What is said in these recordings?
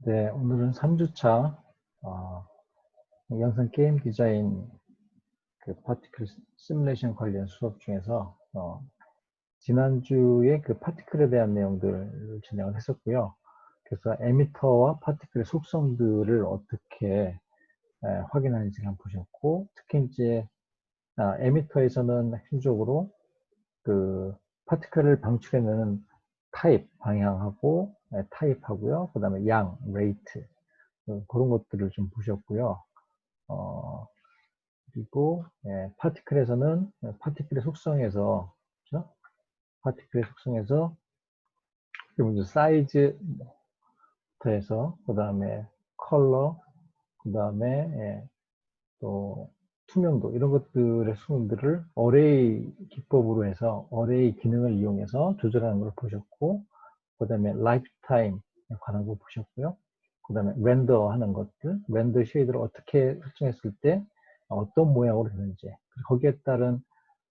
네, 오늘은 3주차 영상 게임 디자인 파티클 시뮬레이션 관련 수업 중에서 지난주에 파티클에 대한 내용들을 진행을 했었고요. 그래서 에미터와 파티클의 속성들을 어떻게 확인하는지를 한번 보셨고, 특히 이제 에미터에서는 핵심적으로 파티클을 방출해내는 타입, 방향하고 타입하고요. 그 다음에 양, 레이트 그런 것들을 좀 보셨고요. 그리고 파티클에서는 파티클의 속성에서, 그렇죠? 파티클의 속성에서 먼저 사이즈부터 해서 그 다음에 컬러, 그 다음에 또 투명도 이런 것들의 수능들을 어레이 기법으로 해서 어레이 기능을 이용해서 조절하는 걸 보셨고, 그 다음에 라이프타임에 관한 거 보셨고요. 그 다음에 렌더 하는 것들, 렌더 쉐이드를 어떻게 설정했을 때 어떤 모양으로 되는지, 거기에 따른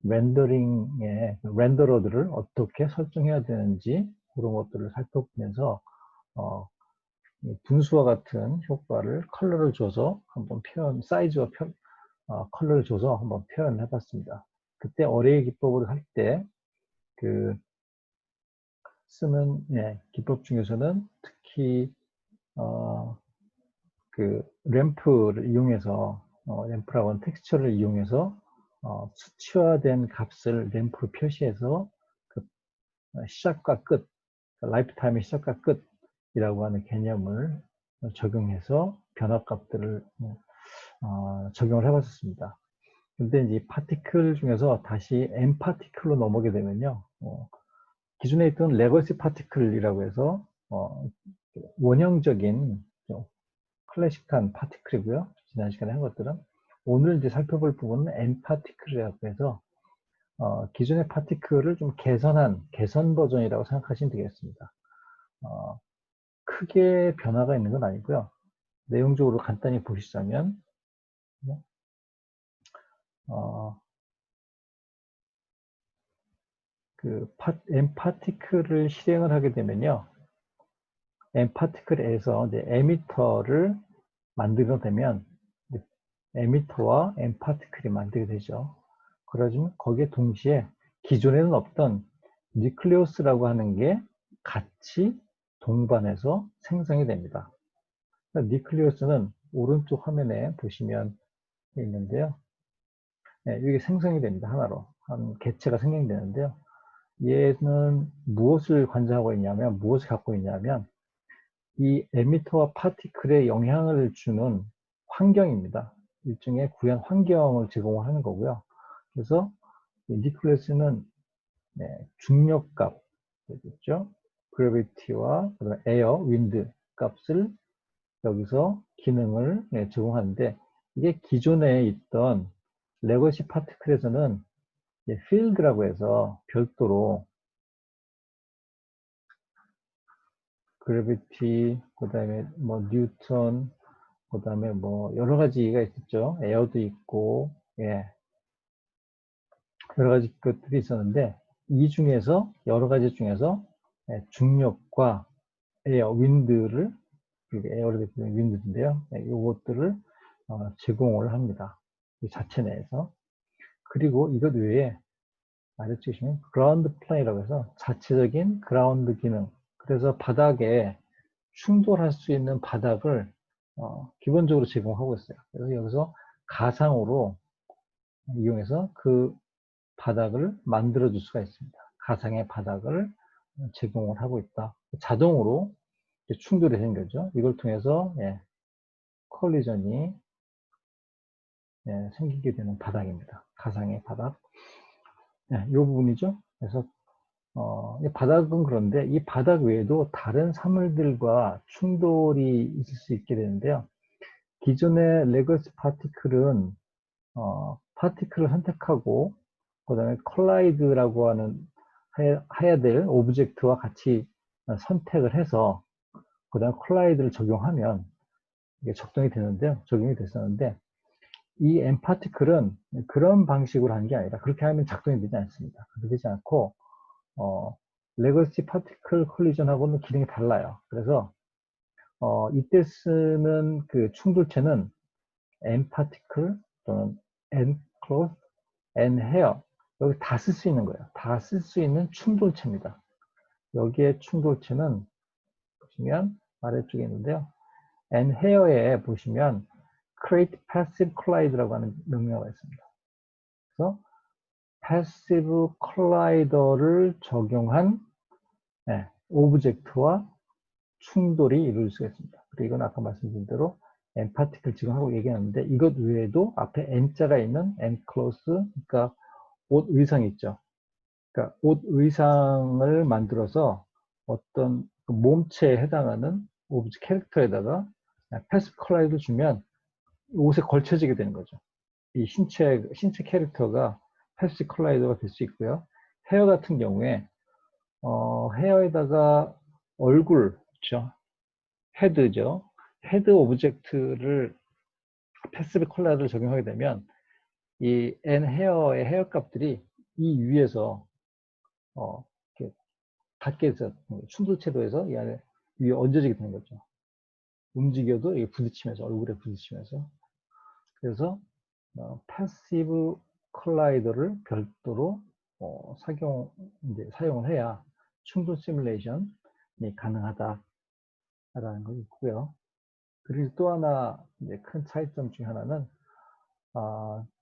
렌더링의 렌더러들을 어떻게 설정해야 되는지 그런 것들을 살펴보면서 분수와 같은 효과를 컬러를 줘서 한번 사이즈와 컬러를 줘서 한번 표현을 해봤습니다. 그때 어레이 기법으로 할 때 쓰는 기법 중에서는 특히 램프를 이용해서 램프라고 하는 텍스처를 이용해서 수치화된 값을 램프로 표시해서 시작과 끝, 라이프타임의 시작과 끝이라고 하는 개념을 적용해서 변화값들을 적용을 해봤었습니다. 근데 이제 파티클 중에서 다시 M 파티클로 넘어게 되면요, 기존에 있던 레거시 파티클이라고 해서 원형적인 클래식한 파티클이고요. 지난 시간에 한 것들은 오늘 이제 살펴볼 부분은 M 파티클이라고 해서 기존의 파티클을 좀 개선 버전이라고 생각하시면 되겠습니다. 크게 변화가 있는 건 아니고요. 내용적으로 간단히 보시자면 M 파티클을 실행을 하게 되면요, M 파티클에서 이제 에미터를 만들게 되면 에미터와 M 파티클이 만들게 되죠. 그러지만 거기에 동시에 기존에는 없던 뉴클리오스라고 하는 게 같이 동반해서 생성이 됩니다. 뉴클리오스는 오른쪽 화면에 보시면 있는데요. 이게 생성이 됩니다. 하나로. 한 개체가 생성되는데요. 얘는 무엇을 관장하고 있냐면, 무엇을 갖고 있냐면, 이 에미터와 파티클에 영향을 주는 환경입니다. 일종의 구현 환경을 제공하는 거고요. 그래서 뉴클리오스는 중력값, 되겠죠? 그래비티와 에어, 윈드 값을 여기서 기능을 제공하는데, 이게 기존에 있던 레거시 파티클에서는 필드라고 해서 별도로 그래비티, 그 다음에 뭐 뉴턴, 그 다음에 뭐 여러 가지가 있었죠. 에어도 있고, 여러 가지 것들이 있었는데, 이 중에서 여러 가지 중에서 중력과 에어, 윈드를, 에어를 대표하는 윈드인데요. 이것들을 제공을 합니다. 이 자체 내에서. 그리고 이것 외에 아래쪽에 보시면 그라운드 플레이라고 해서 자체적인 그라운드 기능. 그래서 바닥에 충돌할 수 있는 바닥을 기본적으로 제공하고 있어요. 그래서 여기서 가상으로 이용해서 그 바닥을 만들어 줄 수가 있습니다. 가상의 바닥을 제공을 하고 있다. 자동으로 충돌이 생겨죠. 이걸 통해서 콜리전이 생기게 되는 바닥입니다. 가상의 바닥. 이 부분이죠. 그래서 바닥은 그런데 이 바닥 외에도 다른 사물들과 충돌이 있을 수 있게 되는데요. 기존의 레거시 파티클은 파티클을 선택하고 그 다음에 컬라이드라고 하는 해야 될 오브젝트와 같이 선택을 해서 그 다음에 컬라이드를 적용하면 이게 적용이 됐었는데 이 M 파티클은 그런 방식으로 하는 게 아니라 그렇게 하면 작동이 되지 않습니다. 그렇게 되지 않고 레거시 파티클 컬리전하고는 기능이 달라요. 그래서 이때 쓰는 그 충돌체는 n particle 또는 n cloth, n hair 여기 다 쓸 수 있는 거예요. 다 쓸 수 있는 충돌체입니다. 여기에 충돌체는 보시면 아래쪽에 있는데요. n hair에 보시면 create passive collider라고 하는 명령어가 있습니다. 그래서 passive collider를 적용한 오브젝트와 충돌이 이루어질 수가 있습니다. 그리고 이건 아까 말씀드린 대로 n 파티클 지금 하고 얘기하는데 이것 외에도 앞에 n자가 있는 n close 그러니까 옷 의상 있죠. 그러니까 옷 의상을 만들어서 어떤 그 몸체에 해당하는 오브젝트 캐릭터에다가 패스 컬러를 주면 옷에 걸쳐지게 되는 거죠. 이 신체 캐릭터가 패스 컬라이더가 될 수 있고요. 헤어 같은 경우에 헤어에다가 얼굴, 그렇죠? 헤드죠. 헤드 오브젝트를 패시브 컬러를 적용하게 되면 이 N 헤어의 헤어 값들이 이 위에서 이렇게 닿게해서 충돌체도에서 이 안에 위에 얹어지게 되는 거죠. 움직여도 이게 부딪히면서 얼굴에 부딪히면서 그래서 패시브 컬라이더를 별도로 사용을 해야 충돌 시뮬레이션이 가능하다라는 거 있고요. 그리고 또 하나 큰 차이점 중에 하나는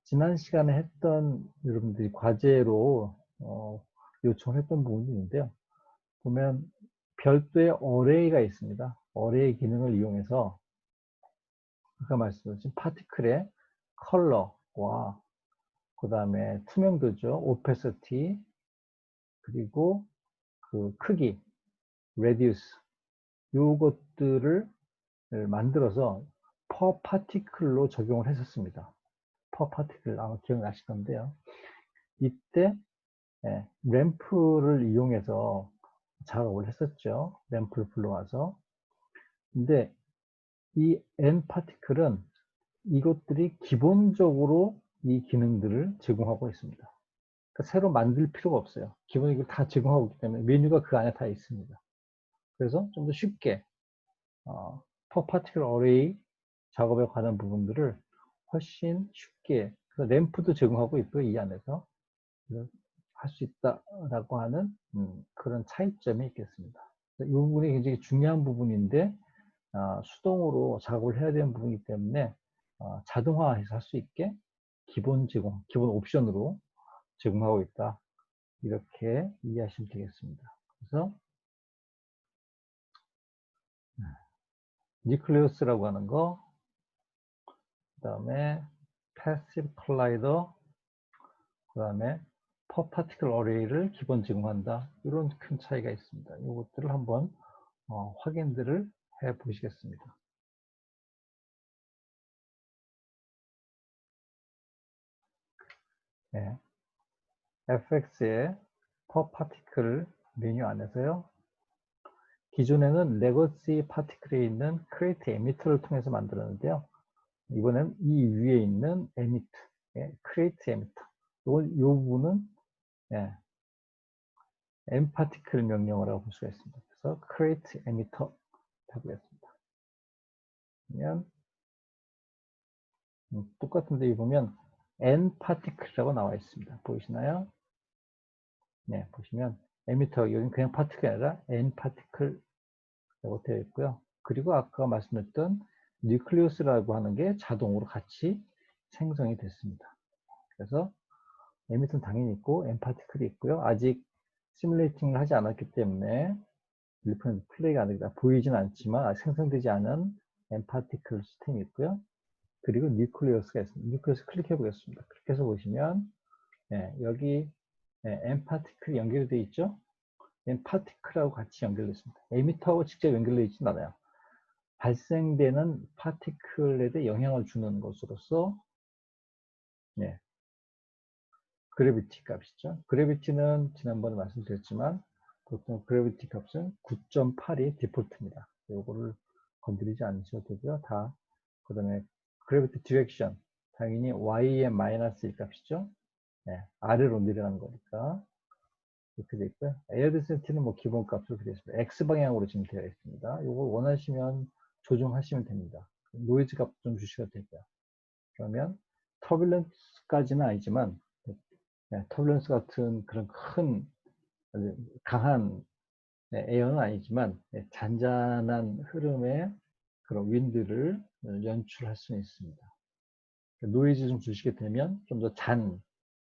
지난 시간에 했던 여러분들이 과제로 요청했던 부분이 있는데요. 보면 별도의 어레이가 있습니다. 어레이 기능을 이용해서 아까 말씀드린 파티클의 컬러와 그 다음에 투명도죠. 오페시티 그리고 그 크기, 레디우스 요것들을 만들어서 퍼 파티클로 적용을 했었습니다. 퍼 파티클 아마 기억나실 건데요. 이때 램프를 이용해서 작업을 했었죠. 램프를 불러와서. 근데 이 N 파티클은 이것들이 기본적으로 이 기능들을 제공하고 있습니다. 그러니까 새로 만들 필요가 없어요. 기본적으로 이걸 다 제공하고 있기 때문에 메뉴가 그 안에 다 있습니다. 그래서 좀 더 쉽게 per particle array 작업에 관한 부분들을 훨씬 쉽게 그래서 램프도 제공하고 있고요. 이 안에서 할 수 있다라고 하는 그런 차이점이 있겠습니다. 이 부분이 굉장히 중요한 부분인데 수동으로 작업을 해야 되는 부분이기 때문에 자동화해서 할 수 있게 기본 옵션으로 제공하고 있다. 이렇게 이해하시면 되겠습니다. 그래서 뉴클레우스라고 하는 거, 그 다음에 패시브 컬라이더, 그 다음에 퍼 파티클 어레이를 기본 제공한다. 이런 큰 차이가 있습니다. 이것들을 한번 확인들을 해 보시겠습니다. 네. FX의 퍼 파티클 메뉴 안에서요. 기존에는 레거시 파티클에 있는 크리에이트 에미터를 통해서 만들었는데요. 이번엔 이 위에 있는 에미터, 크리에이트 에미터. 이 부분은 m 파티클 명령어라고 볼 수가 있습니다. 그래서 create emitter 해보겠습니다. 그러면 똑같은데 여기 보면 n 파티클이라고 나와 있습니다. 보이시나요? 네, 보시면 에미터 여기는 그냥 파티클이 아니라 n 파티클이라고 되어 있고요. 그리고 아까 말씀드렸던 뉴클리우스라고 하는 게 자동으로 같이 생성이 됐습니다. 그래서 에미터는 당연히 있고 n 파티클이 있고요. 아직 시뮬레이팅을 하지 않았기 때문에 일편 플레이가 안 되다 보이진 않지만 아직 생성되지 않은 n 파티클 시스템이 있고요. 그리고 뉴클리어스가 있습니다. 뉴클리어스 클릭해 보겠습니다. 그렇게 해서 보시면 여기 n 파티클이 연결되어 있죠. n 파티클하고 같이 연결되어 있습니다. 에미터하고 직접 연결되어 있지는 않아요. 발생되는 파티클에 대해 영향을 주는 것으로서 그래비티 값이죠. 그래비티는 지난번에 말씀드렸지만 보통 그래비티 값은 9.8이 디폴트입니다. 이거를 건드리지 않으셔도 되고요. 다 그 다음에 그래비티 디렉션 당연히 y의 마이너스 1 값이죠. 아래로 내려가는 거니까 이렇게 되어 있고요. 에어 데센티는 뭐 기본 값으로 되어 있습니다. x 방향으로 지금 되어 있습니다. 이걸 원하시면 조정하시면 됩니다. 노이즈 값 좀 주셔도 되고요. 그러면 터뷸런스까지는 아니지만 터뷸런스 같은 그런 큰 아주 강한 에어는 아니지만 잔잔한 흐름의 그런 윈드를 연출할 수 있습니다. 노이즈 좀 주시게 되면 좀 더 잔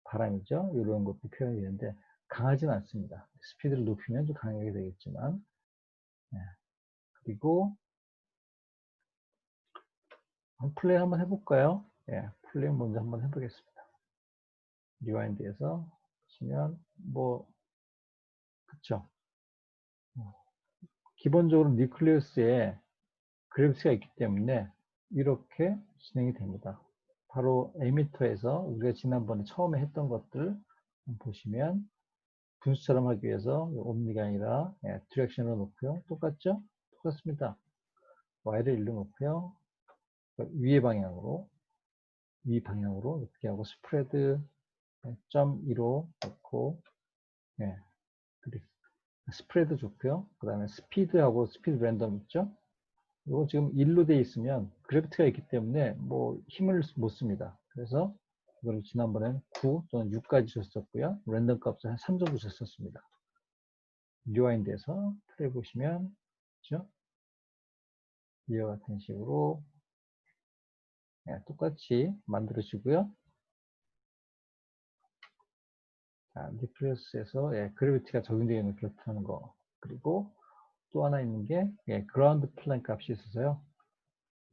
바람이죠. 이런 것도 표현이 되는데 강하지는 않습니다. 스피드를 높이면 좀 강하게 되겠지만 그리고 플레이 한번 해볼까요? 플레이 먼저 한번 해보겠습니다. 리와인드에서 보시면 뭐 그쵸. 기본적으로 뉴클리우스에 그래비티가 있기 때문에 이렇게 진행이 됩니다. 바로 에미터에서 우리가 지난번에 처음에 했던 것들 보시면 분수처럼 하기 위해서 옴니가 아니라 디렉션을 놓고요. 똑같죠? 똑같습니다. Y를 일로 놓고요. 위의 방향으로 위 방향으로 이렇게 하고 스프레드 0.25 놓고 스프레드 좋고요. 그 다음에 스피드하고 스피드 랜덤 있죠? 이거 지금 1로 되어 있으면 그래프트가 있기 때문에 뭐 힘을 못 씁니다. 그래서 이걸 지난번엔 9 또는 6까지 줬었고요. 랜덤 값을 한 3 정도 줬었습니다. 리와인드에서 플레이 보시면 그렇죠? 이와 같은 식으로 똑같이 만들어주고요. 뉴클리어스에서 그래비티가 적용되어 있는 그렇다는 거. 그리고 또 하나 있는 게 그라운드 플랜 값이 있어서요.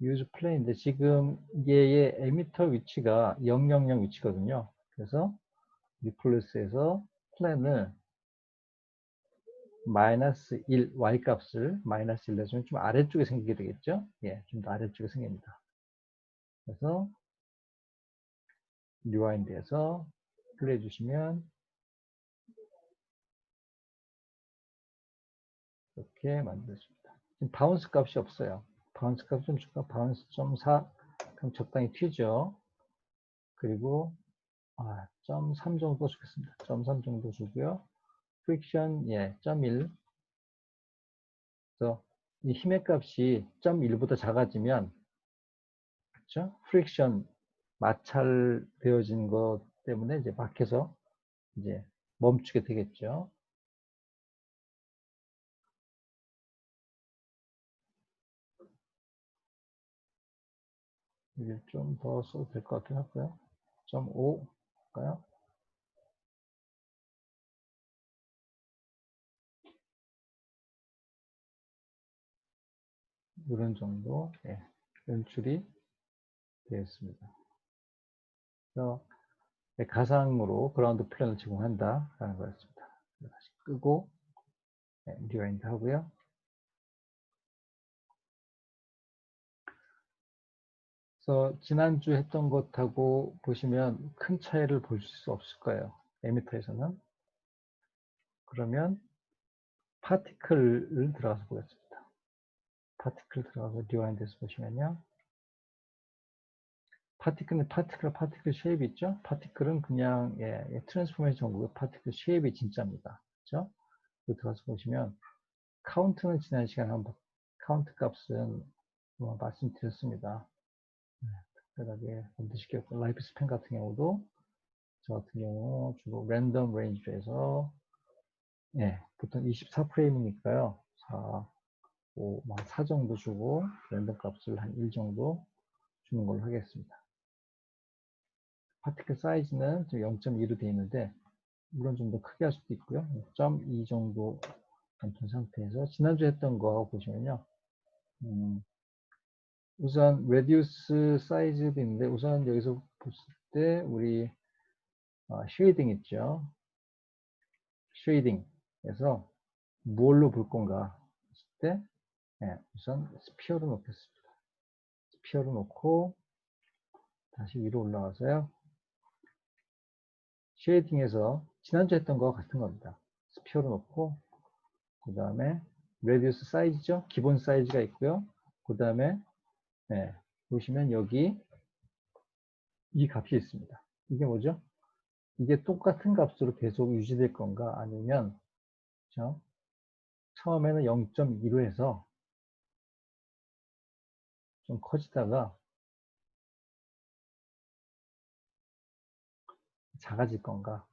use plane인데 지금 얘의 에미터 위치가 000 위치거든요. 그래서 뉴클리어스에서 플랜을 마이너스 1 y 값을 마이너스 1 내주면 좀 아래쪽에 생기게 되겠죠. 좀 더 아래쪽에 생깁니다. 그래서 리와인드에서 플레이 해주시면 이렇게 만들어줍니다. 지금 바운스 값이 없어요. 바운스 값 좀 줄까? 바운스 0.4 그럼 적당히 튀죠. 그리고 0.3 정도 주겠습니다. 0.3 정도 주고요. 프릭션 0.1 그래서 이 힘의 값이 0.1보다 작아지면 그렇죠? 프릭션 마찰되어진 것 때문에 이제 막혀서 이제 멈추게 되겠죠. 이게 좀 더 써도 될 것 같긴 하고요. 0.5 할까요? 이런 정도 연출이 되었습니다. 그래서 가상으로 그라운드 플랜을 제공한다라는 거였습니다. 다시 끄고 리와인드 하고요. 그래서 지난주 했던 것하고 보시면 큰 차이를 볼 수 없을 거예요. 에미터에서는. 그러면 파티클을 들어가서 보겠습니다. 파티클 들어가서 리와인드에서 보시면요. 파티클 쉐입 있죠? 파티클은 그냥 트랜스포메이션 전국의 파티클 쉐입이 진짜입니다. 그렇죠? 들어가서 보시면 카운트는 지난 시간에 한번 카운트 값은 말씀드렸습니다. 특별하게 만드시겠고 라이프 스팬 같은 경우도 저 같은 경우 주로 랜덤 레인지에서 보통 24프레임이니까요. 4, 5, 4 정도 주고 랜덤 값을 한 1 정도 주는 걸로 하겠습니다. 파티클 사이즈는 0.2로 되어 있는데 물론 좀 더 크게 할 수도 있고요. 0.2 정도 된 상태에서 지난주 했던 거 보시면요. 우선 레디우스 사이즈도 있는데 우선 여기서 봤을 때 우리 쉐이딩 있죠. 쉐이딩에서 뭘로 볼 건가 했을 때 우선 스피어로 놓겠습니다. 스피어로 놓고 다시 위로 올라가서요. 쉐이딩에서 지난주 했던 거와 같은 겁니다. 스피어로 놓고 그 다음에 레디우스 사이즈죠. 기본 사이즈가 있고요. 그 다음에 보시면 여기 이 값이 있습니다. 이게 뭐죠? 이게 똑같은 값으로 계속 유지될 건가 아니면 그렇죠? 처음에는 0.2로 해서 좀 커지다가 작아질 건가?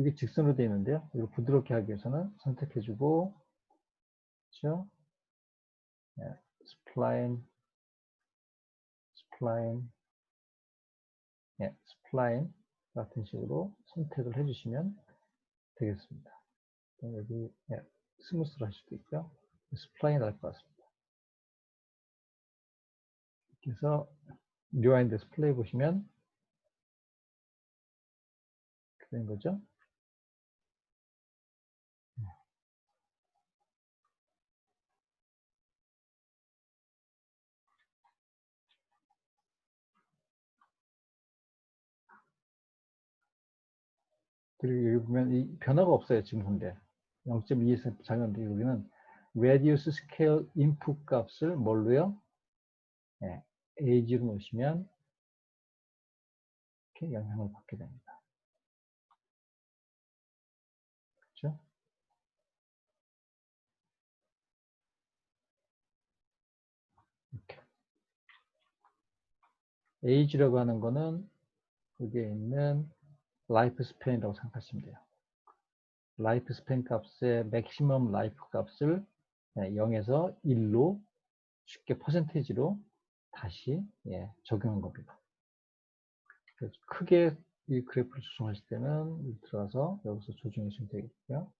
이게 직선으로 되어 있는데요. 이거 부드럽게 하기 위해서는 선택해주고, 그렇죠? 네, 스플라인, 스플라인, 네, 스플라인 같은 식으로 선택을 해주시면 되겠습니다. 여기 네, 스무스로 할 수도 있죠. 스플라인 할 것 같습니다. 그래서 리와인드 디스플레이 보시면 이렇게 된 거죠. 그리고 여기 보면 이 변화가 없어요. 지금 현재 0.2에서 작은데 여기는 reduce scale input 값을 뭘로요? 네, age로 놓으시면 이렇게 영향을 받게 됩니다. 그렇죠? 이렇게 age라고 하는 거는 거기에 있는 라이프 스팬이라고 생각하시면 돼요. 라이프 스팬 값의 맥시멈 라이프 값을 0에서 1로 쉽게 퍼센테이지로 다시 적용한 겁니다. 그래서 크게 이 그래프를 조정하실 때는 들어가서 여기서 조정해 주시면 되겠고요.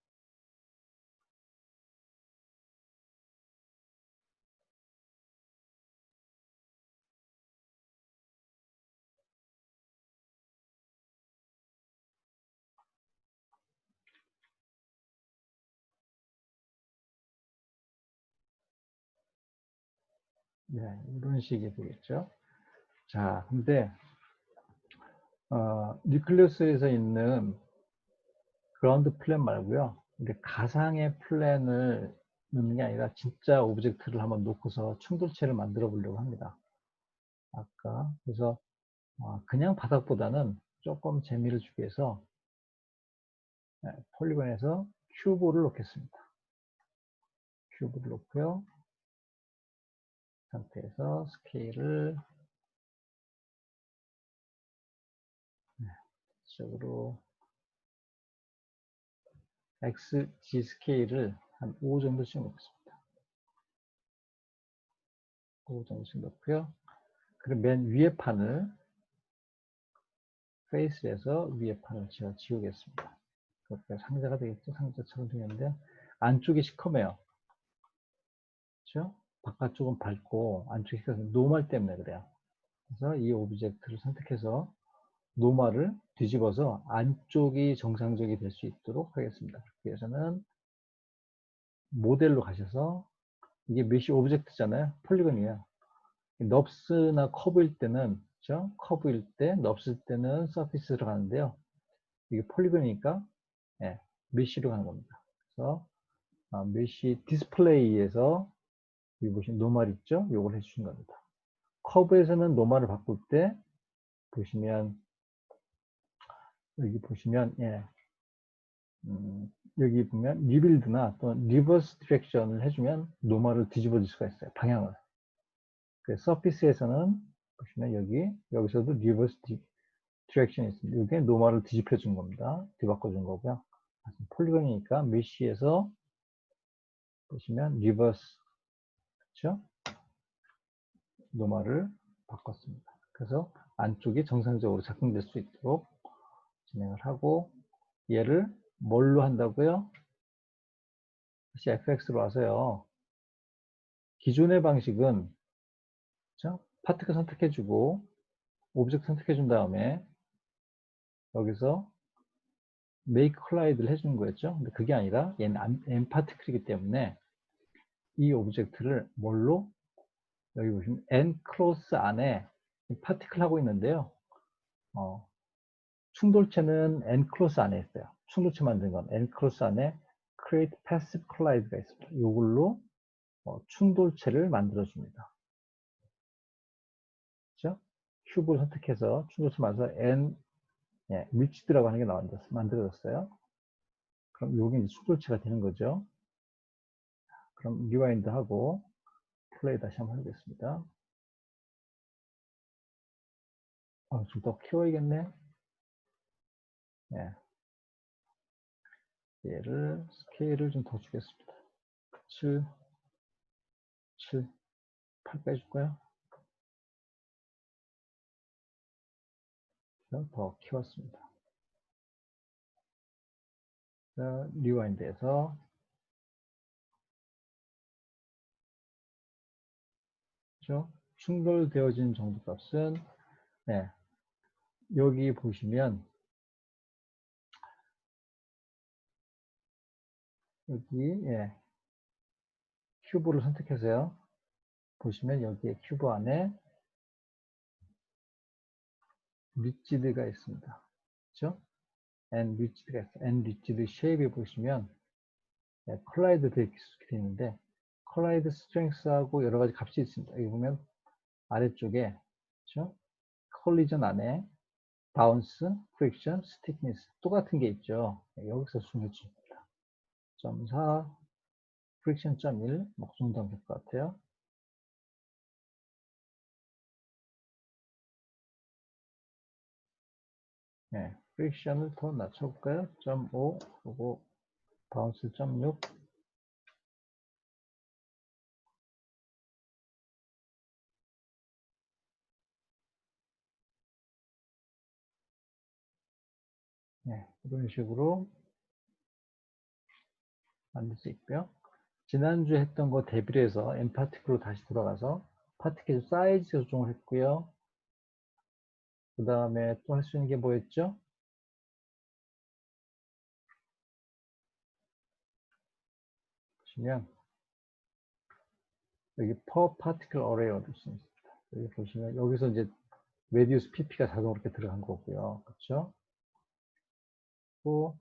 네, 이런 식이 되겠죠. 자, 근데 뉴클리어스에서 있는 그라운드 플랜 말고요. 근데 가상의 플랜을 넣는 게 아니라 진짜 오브젝트를 한번 놓고서 충돌체를 만들어 보려고 합니다. 아까 그래서 그냥 바닥보다는 조금 재미를 주기 위해서 폴리곤에서 큐브를 놓겠습니다. 큐브를 놓고요. 상태에서 스케일을 쪽으로 XG 스케일을 한 5 정도씩 놓겠습니다. 5 정도씩 놓고요. 그리고 맨 위에 판을 페이스에서 위에 판을 제가 지우겠습니다. 그렇게 상자가 되겠죠. 상자처럼 생겼는데 안쪽이 시커매요. 그렇죠? 바깥쪽은 밝고 안쪽이 시커매요. 노멀 때문에 그래요. 그래서 이 오브젝트를 선택해서 노멀을 뒤집어서 안쪽이 정상적이 될 수 있도록 하겠습니다. 그렇기 위해서는 모델로 가셔서 이게 메쉬 오브젝트잖아요. 폴리곤이에요. 넙스나 커브일 때는 그렇죠? 커브일 때, 넙스일 때는 서피스로 가는데요. 이게 폴리곤이니까 메쉬로 가는 겁니다. 그래서 메쉬 디스플레이에서 여기 보시면 노멀 있죠? 요걸 해주신 겁니다. 커브에서는 노멀을 바꿀 때 보시면 여기 보시면 여기 보면 리빌드나 또는 리버스 디렉션을 해주면 노멀을 뒤집어 줄 수가 있어요. 방향을. 그래서 서피스에서는 보시면 여기서도 리버스 디렉션이 있습니다. 이게 노멀을 뒤집혀 준 겁니다. 뒤바꿔 준 거고요. 폴리곤이니까 메쉬에서 보시면 리버스, 그렇죠? 노멀을 바꿨습니다. 그래서 안쪽이 정상적으로 작동될 수 있도록 진행을 하고 얘를 뭘로 한다고요? 다시 fx로 와서요. 기존의 방식은 그렇죠? 파티클 선택해주고 오브젝트 선택해준 다음에 여기서 make collide를 해주는 거였죠. 근데 그게 아니라 얘는 n 파티클이기 때문에 이 오브젝트를 뭘로 여기 보시면 n 크로스 안에 파티클 하고 있는데요. 충돌체는 n 크로스 안에 있어요. 충돌체 만든 건 n 크로스 안에 create passive collide가 있습니다. 이걸로 충돌체를 만들어 줍니다. 그렇죠? 큐브를 선택해서 충돌체 만들어서 n 밀집이라고 하는 게 만들어졌어요. 그럼 이게 이제 충돌체가 되는 거죠. 그럼 리와인드 하고 플레이 다시 한번 해보겠습니다. 좀 더 키워야겠네. 예. 얘를 스케일을 좀 더 주겠습니다. 7, 7, 8 빼줄까요? 더 키웠습니다. 자, 리와인드에서 그렇죠? 충돌되어진 정도 값은 네, 여기 보시면 여기 예, 큐브를 선택해서요. 보시면 여기에 큐브 안에 리지드가 있습니다. 그렇죠? and 리지드가 있어요. and 리지드 쉐입에 보시면 네, 컬라이드 되어 있는데 컬라이드 스트렝스하고 여러 가지 값이 있습니다. 여기 보면 아래쪽에 그렇죠? 컬리전 안에 바운스, 프릭션, 스티키니스 똑같은 게 있죠. 네, 여기서 중요치입니다. 0.4 프릭션 0.1 뭐 정도 될 것 같아요. 네, 프릭션을 더 낮춰볼까요? 0.5 그리고 바운스 0.6 네, 이런 식으로 만들 수 있고요. 지난주에 했던 거 대비를 해서 n파티클로 다시 돌아가서 파티클 사이즈 조정을 했고요. 그 다음에 또 할 수 있는 게 뭐였죠? 보시면 여기 per particle array를 얻을 수 있습니다. 여기 보시면 여기서 이제 radius pp가 자동으로 이렇게 들어간 거고요. 그렇죠? 또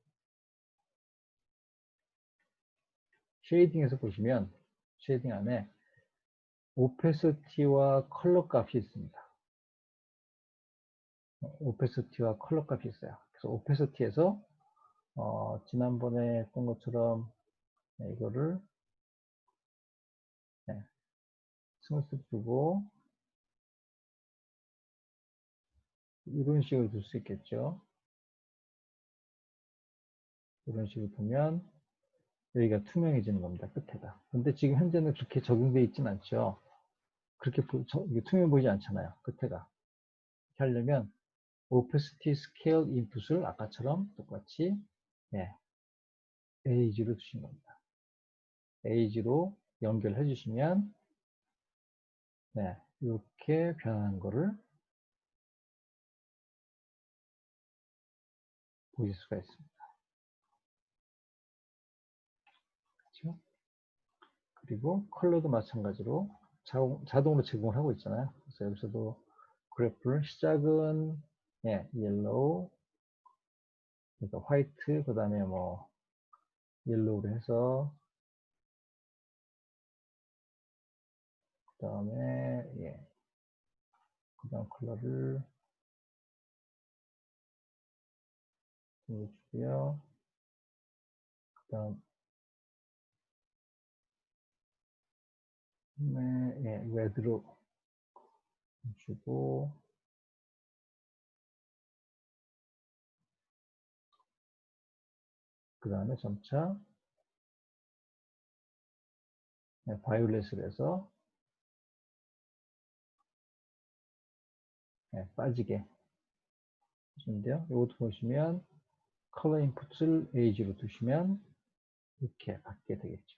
쉐이딩에서 보시면 쉐이딩 안에 opacity와 컬러 값이 있습니다. opacity와 컬러 값이 있어요. 그래서 opacity에서 지난번에 했던 것처럼 네, 이거를 네, 스무스 두고 이런 식으로 둘 수 있겠죠. 이런 식으로 두면 여기가 투명해지는 겁니다. 끝에가. 근데 지금 현재는 그렇게 적용되어 있진 않죠. 그렇게 투명해 보이지 않잖아요. 끝에가. 이렇게 하려면 opacity scale input을 아까처럼 똑같이 네, AG로 두신 겁니다. AG로 연결해 주시면 네, 이렇게 변하는 거를 보실 수가 있습니다. 그렇죠? 그리고 컬러도 마찬가지로 자동으로 제공을 하고 있잖아요. 그래서 여기서도 그래프를 시작은 예, 옐로우, 그러니까 화이트, 그 다음에 뭐 옐로우로 해서 그 다음에 예, 그 다음 컬러를 주고요. 그 다음에 예, 레드로 주고 그 다음에 점차 예, 바이올렛을 해서 예, 빠지게 해주는데요. 이것도 보시면 컬러 인풋을 AG로 두시면 이렇게 받게 되겠죠.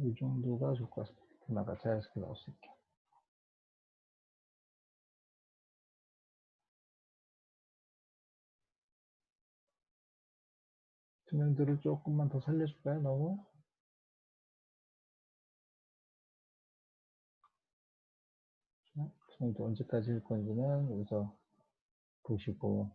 이 정도가 좋을 것 같습니다. 테마가 자연스럽게 나올 수 있게. 투명도를 조금만 더 살려줄까요? 너무? 투명도 언제까지 할 건지는 여기서 보시고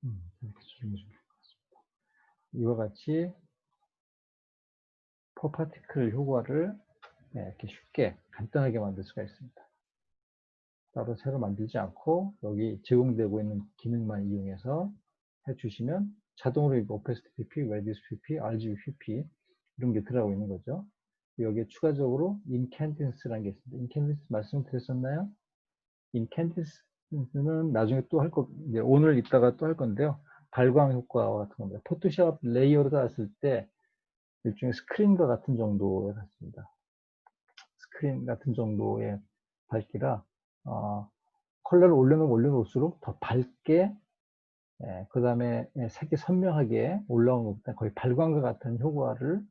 이렇게 조정해 주면 될 것 같습니다. 이와 같이 퍼파티클 효과를 이렇게 쉽게 간단하게 만들 수가 있습니다. 따로 새로 만들지 않고 여기 제공되고 있는 기능만 이용해서 해주시면 자동으로 오페시티 PP, 레디우스 PP, RGB PP 이런 게 들어가고 있는 거죠. 여기에 추가적으로 인캔디센스라는 게 있습니다. 인캔디센스 말씀드렸었나요? 인캔디센스는 나중에 또 할 거, 이제 오늘 이따가 또 할 건데요. 발광 효과와 같은 겁니다. 포토샵 레이어로 닿았을 때 일종의 스크린과 같은 정도에 같습니다. 스크린 같은 정도의 밝기라 컬러를 올려놓으면 올려놓을수록 더 밝게 그 다음에 색이 선명하게 올라오는 것보다 거의 발광과 같은 효과를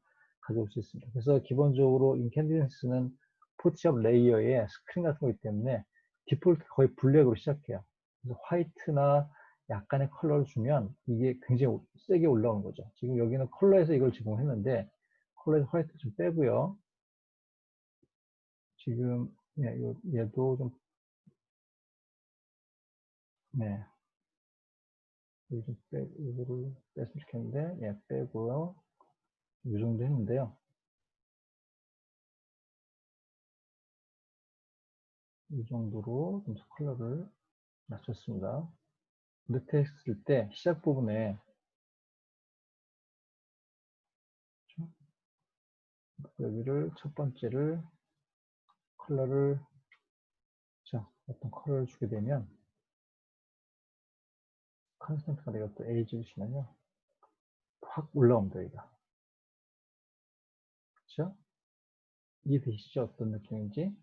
가져올 수 있습니다. 그래서 기본적으로 인캔디센스는 포토샵 레이어에 스크린 같은 거기 때문에 디폴트 거의 블랙으로 시작해요. 그래서 화이트나 약간의 컬러를 주면 이게 굉장히 세게 올라오는 거죠. 지금 여기는 컬러에서 이걸 제공했는데 컬러에서 화이트 좀 빼고요. 지금 얘도 좀 네, 이거를 뺐으면 좋겠는데 빼고요. 이 정도 했는데요. 이 정도로 좀 컬러를 맞췄습니다. 이렇게 했을 때 시작 부분에 여기를 첫 번째를 컬러를 어떤 컬러를 주게 되면 컨스턴트가 내가 또 A 주시면요 확 올라옵니다. 여기가 그렇죠? 이해되시죠? 어떤 느낌인지.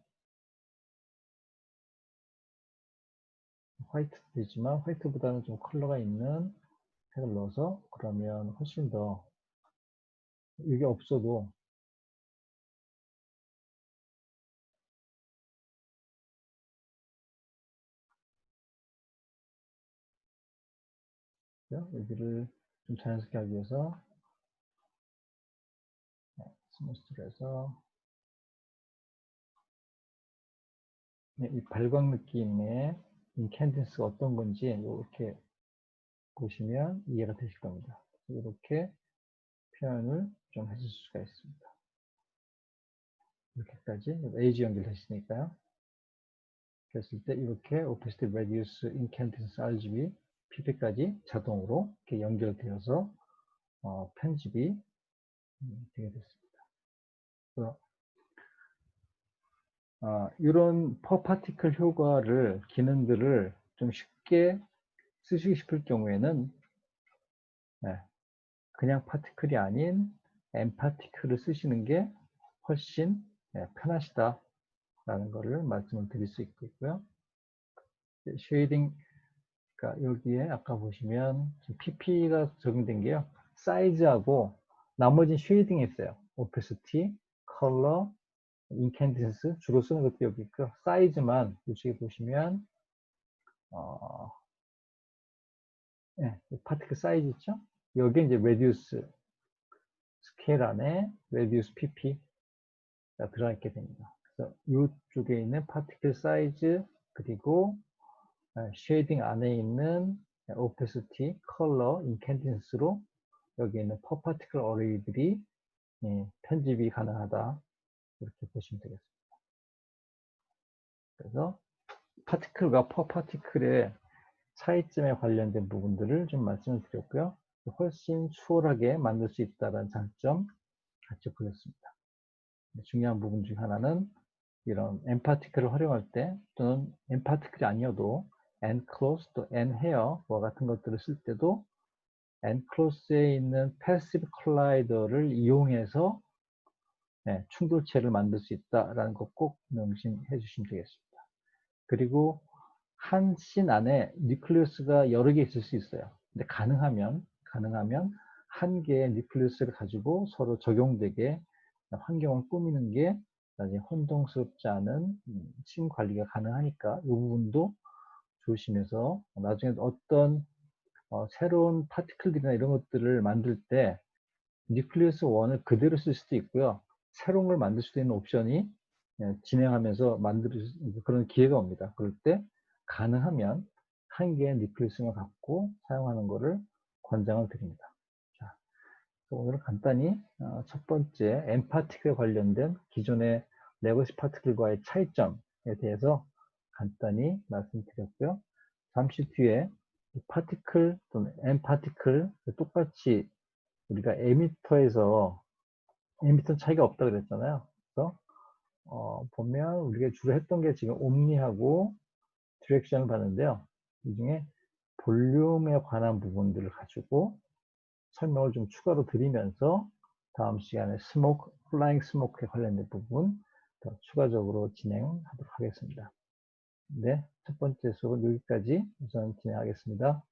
화이트 되지만 화이트보다는 좀 컬러가 있는 색을 넣어서 그러면 훨씬 더 이게 없어도 여기를 좀 자연스럽게 하기 위해서 스무스를 해서 이 발광 느낌의 인캔디스가 어떤 건지 이렇게 보시면 이해가 되실 겁니다. 이렇게 표현을 좀 해줄 수가 있습니다. 이렇게까지 에이지 연결됐으니까요. 그랬을 때 이렇게 오페시티 레디우스 인캔디스 RGB PP까지 자동으로 이렇게 연결되어서 편집이 되게 됐습니다. 그래서 이런 퍼파티클 효과를 기능들을 좀 쉽게 쓰시고 싶을 경우에는 그냥 파티클이 아닌 엠파티클을 쓰시는 게 훨씬 편하시다라는 것을 말씀을 드릴 수 있고요. 쉐이딩, 그러니까 여기에 아까 보시면 PP가 적용된 게요. 사이즈하고 나머지 쉐이딩이 있어요. 오페시티, 컬러, 인캔디센스 주로 쓰는 것도 여기 있고요. 사이즈만 이쪽에 보시면 파티클 사이즈 있죠? 여기 이제 레디우스 스케일 안에 레디우스 PP가 들어가 있게 됩니다. 그래서 이쪽에 있는 파티클 사이즈 그리고 쉐이딩 안에 있는 오페시티, 컬러, 인캔디센스로 여기 있는 퍼파티클 어레이들이 편집이 가능하다 이렇게 보시면 되겠습니다. 그래서 파티클과 퍼파티클의 차이점에 관련된 부분들을 좀 말씀을 드렸고요. 훨씬 수월하게 만들 수 있다는 장점 같이 보였습니다. 중요한 부분 중 하나는 이런 엠파티클을 활용할 때 또는 엠파티클이 아니어도 엔클로스 또 엔헤어와 같은 것들을 쓸 때도 엔클로스에 있는 패시브 컬라이더를 이용해서 충돌체를 만들 수 있다는 것 꼭 명심해 주시면 되겠습니다. 그리고 한 씬 안에 뉴클리우스가 여러 개 있을 수 있어요. 근데 가능하면 한 개의 뉴클리우스를 가지고 서로 적용되게 환경을 꾸미는 게 나중에 혼동스럽지 않은 씬 관리가 가능하니까 이 부분도 조심해서 나중에 어떤 새로운 파티클들이나 이런 것들을 만들 때 뉴클리우스 1을 그대로 쓸 수도 있고요. 새로운 걸 만들 수도 있는 옵션이 진행하면서 만들 그런 기회가 옵니다. 그럴 때 가능하면 한 개의 뉴클리스만 갖고 사용하는 것을 권장을 드립니다. 자, 오늘은 간단히 첫 번째 N파티클에 관련된 기존의 레거시 파티클과의 차이점에 대해서 간단히 말씀드렸고요. 잠시 뒤에 파티클 또는 N파티클 똑같이 우리가 에미터에서 에미터 차이가 없다 그랬잖아요. 그래서 보면 우리가 주로 했던 게 지금 옴니하고 디렉션을 봤는데요. 이 중에 볼륨에 관한 부분들을 가지고 설명을 좀 추가로 드리면서 다음 시간에 스모크, 플라잉 스모크에 관련된 부분 더 추가적으로 진행하도록 하겠습니다. 네, 첫 번째 수업은 여기까지 우선 진행하겠습니다.